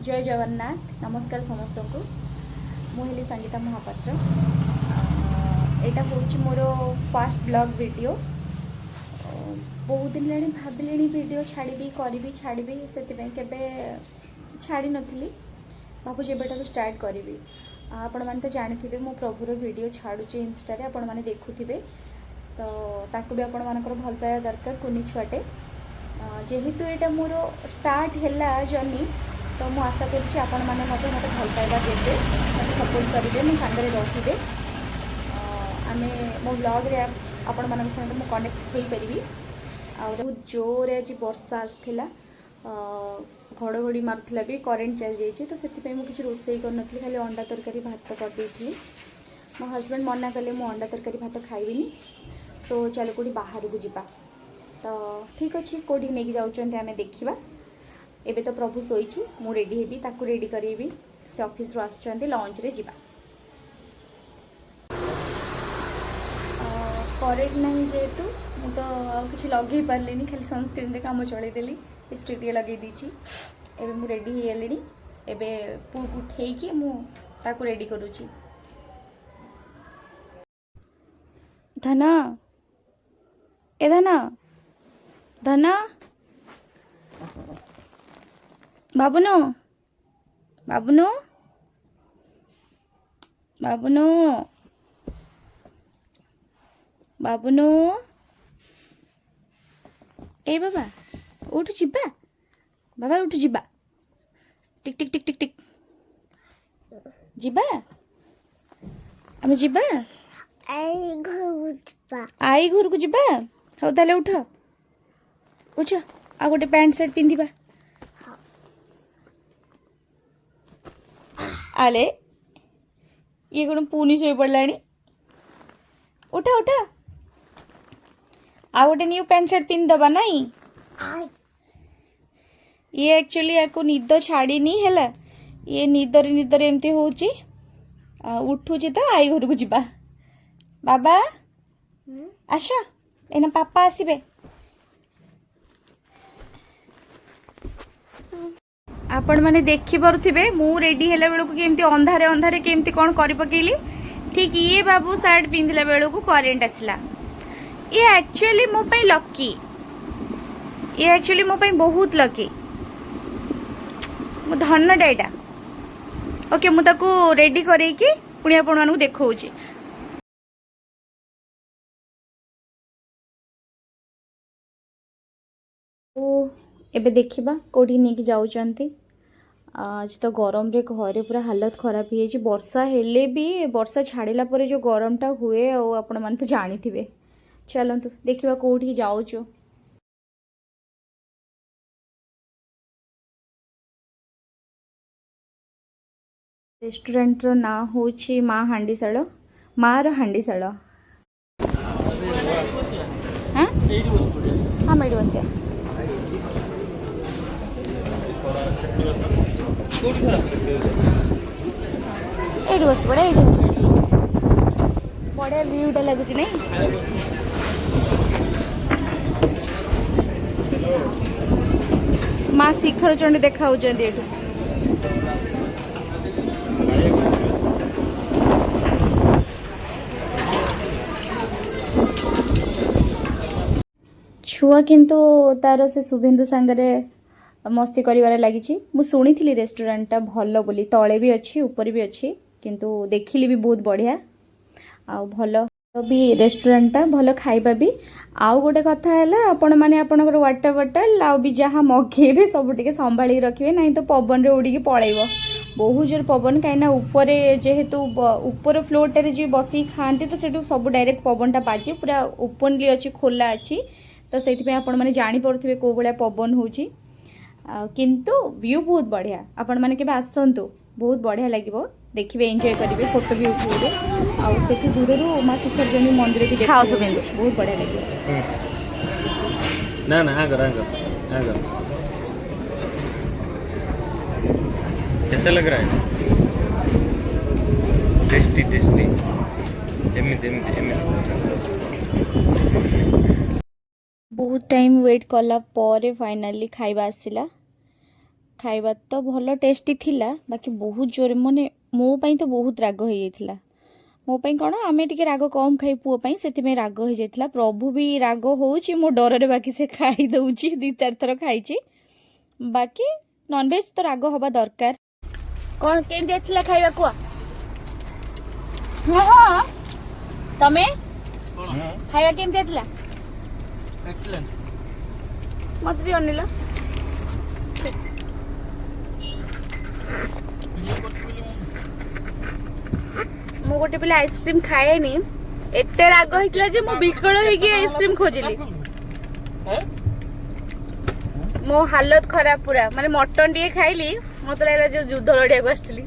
जय जगन्नाथ नमस्कार समस्त को मुझे संगीता महापात्र यहाँ हूँ मोर फास्ट ब्लॉग वीडियो बहुत दिन लगे भाविले वीडियो छाड़ी करी छाड़ी से छाड़ी नी भावुँ एबठ स्टार्ट करी आपण मैंने तो जानी मो प्रभुर वीडियो छाड़ुचे इंस्टा आपण मैंने देखुवे तो ताकू भी आपण मानकर भल पाया दरकार कुनी छुआटे जेहेतु यहाँ मोर स्टार्ट है जर्नी तो मु आशा करुँच आपण मैंने मत भल पाइबा देते मत सपोर्ट करेंगे मो सांगे रे आम मो ब्लॉग रे आपण मान संगे मुझे कनेक्ट हो पारि आ बहुत जोर आज वर्षा आसला घड़घड़ी मारूला भी करेन्ट चली जाइए तो से मुझे रोसे कर खाली अंडा तरकारी भात करदे मो हजबैंड मना कले मु अंडा तरकारी भात खाइबिनी सो चलो कौटी बाहर को जीवा तो ठीक अच्छे कौटी नहीं जाऊँ आम देखा एबे तो प्रभु शोची मु रेडी हेबी ताकू रेडी करेबी से ऑफिस रो आसुचंती लंच रे जीवा करेंट नहीं जेहेतु मु तो किसी लगे पारे खाली सनस्क्रीन रे काम चलईदेली लिपस्टिक टे लगे दीची एबे मु रेडी हो गली एबे पु को उठेकी मु ताकू रेडी करूची धना ए धना धना बाबुनो बाबुनो बाबुनो बाबुनो ए बाबा उठ जीवा बाबा उठ जीवा टिक टिक टिक टिक टिक जीवा आम जीवा आई घर को जीवा हौ ताले उठ उठ आ गोटे पैंट शर्ट पिंधिबा आले ये कौन पुनी शो पड़ा उठा उठा आ गोटे न्यू पैंट शर्ट पिंधदबा नाई ये एक्चुअली या निद छाड़नी है ये निदर निदर एमती होची उठुची तो आई घर को जीवा बाबा आस एना पापा आसबे आपण मैंने देखी पारे मु रेडी है बेलू केमती अंधारे अंधारे केमती कौन कर पकेली ठीक ये बाबू सार्ट पिंधला बेलू करेन्ट आसला ये एक्चुअली मो पाई लकी ये एक्चुअली मो पाई बहुत लकी मो धनटा एटा ओके मु ताको रेडी करैकी पुणी आपण मानू देखौची एबे देखिबा कोठी नहीं जाउचंती आज तो गरम रे घरे पूरा हालत खराब हो वर्षा हेले भी वर्षा छाड़िला परे जो गरमटा हुए आपण माने तो जानी थिबे चलंतु देखिबा कोठी जाउचो रेस्टोरेंट रो ना होची माँ हांडीशाल माँ रो हांडीशाल हाँ हाँ मेरी बसिया ये बस पड़ा ये बस बढ़िया व्यूटा लगुच नहीं माँ शिखर चंडी देखा छुआ किंतु तार से शुभेन्दु सांगरे मस्ती करिवारे लगी मु शुणी रेस्टोरेंटा भल बोली तले भी अच्छी ऊपर भी अच्छी किंतु देखिली भी बहुत बढ़िया आ भल भी रेस्टोरेंटा भल खाइबा भी आउ गोटे कथा है आपण मैंने आपणकर वाटर बटल आ भी जहाँ मगेबे सब टे संभाली रखिए नहीं तो पवन रे उड़ी पलैब बहुत जोर पवन कहीं ऊपर जेहेतु ऊपर फ्लोर जी बस खाते तो से सब डायरेक्ट पवनटा बाजे पूरा ओपनली अच्छी खोला अच्छी तो से आपण मैंने जापे कौ भाया पवन होची किंतु व्यू बहुत बढ़िया आपण मैंने के आसतु बहुत बढ़िया लगे देखिए एंजॉय करेंगे फोटो भी उठे आठ दूर माँ शिखर जमी मंदिर भी देखा बहुत बढ़िया लगे ना ना आगर आगर आगर कैसा लग रहा है टेस्टी टेस्टी बहुत टाइम वेट कला पर फाइनली खाइबा आसला खाଇବା ତ ଭଲ ଟେଷ୍ଟି ଥିଲା ବାକି ବହୁତ ଜୋରେ ମାନେ ମୋ ପାଇଁ ତ ବହୁତ ରାଗ ହେଇଯାଇଥିଲା। ମୋ ପାଇଁ କ'ଣ ଆମେ ଟିକେ ରାଗ କମ୍ ଖାଇ ପୁଅ ପାଇଁ ସେଥିପାଇଁ ରାଗ ହେଇଯାଇଥିଲା। ପ୍ରଭୁ ବି ରାଗ ହେଉଛି ମୋ ଡରରେ ବାକି ସେ ଖାଇ ଦେଉଛି 2-4 ଥର ଖାଇଛି। ବାକି ନନଭେଜ୍ ତ ରାଗ ହେବା ଦରକାର। କ'ଣ କେମିତି ଯାଇଥିଲା ଖାଇବା କୁହ? ହଁ ତମେ ଖାଇବା କେମିତି ଯାଇଥିଲା? ଏକ୍ସଲେଣ୍ଟ। ମତେ ଟିକେ ଅନେଇଲ। ମୁଁ ଗୋଟେ ପିଲା ଆଇସ୍କ୍ରିମ୍ ଖାଏନି ଏତେ ରାଗ ହେଇଥିଲା ଯେ ମୁଁ ବିକଳ ହେଇକି ଆଇସ୍କ୍ରିମ୍ ଖୋଜିଲି। ମୋ ହାଲତ ଖରାପ ପୁରା ମାନେ ମଟନ ଟିକେ ଖାଇଲି ମତେ ଲାଗିଲା ଯୋଉ ଯୁଦ୍ଧ ଲଢିବାକୁ ଆସିଥିଲି।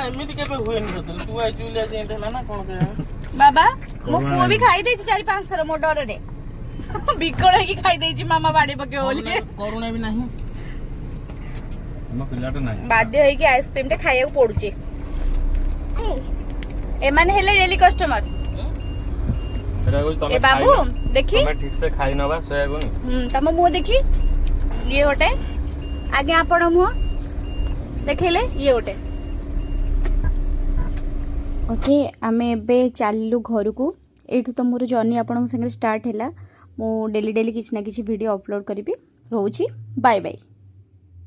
ଏମିତି କେବେ ହୁଏନି ସତରେ ତୁ ଆଇଛୁ ବୋଲି ଆଜି ଏମିତି ହେଲା ନା କ'ଣ କେଜାଣି। ବାବା ମୋ ପୁଅ ବି ଖାଇ ଦେଇଛି 4-5 ଥର ମୋ ଡରରେ ବିକଳ ହେଇକି ଖାଇ ଦେଇଛି ମାମା ବାଡି ପକେଇବ ବୋଲି। କରୁଣା ବି ନାହିଁ ଆମ ପିଲାଟା ନାହିଁ ବାଧ୍ୟ ହେଇକି ଆଇସ୍କ୍ରିମ୍ ଟେ ଖାଇବାକୁ ପଡୁଛି। ଏମାନେ ହେଲେ ଡେଲି କଷ୍ଟମର। ଏ ବାବୁ ଦେଖି ତମେ ଠିକ ସେ ଖାଇ ନବା ସେଇଆକୁ ତମ ମୁହଁ ଦେଖି ଇଏ ଗୋଟେ ଆଜ୍ଞା ଆପଣ ମୁହଁ ଦେଖେଇଲେ ଇଏ ଗୋଟେ। ଓକେ ଆମେ ଏବେ ଚାଲିଲୁ ଘରକୁ। ଏଇଠୁ ତ ମୋର ଜର୍ଣ୍ଣି ଆପଣଙ୍କ ସାଙ୍ଗରେ ଷ୍ଟାର୍ଟ ହେଲା। ମୁଁ ଡେଲି କିଛି ନା କିଛି ଭିଡ଼ିଓ ଅପଲୋଡ଼ କରିବି। ରହୁଛି ବାଏ ବାଏ।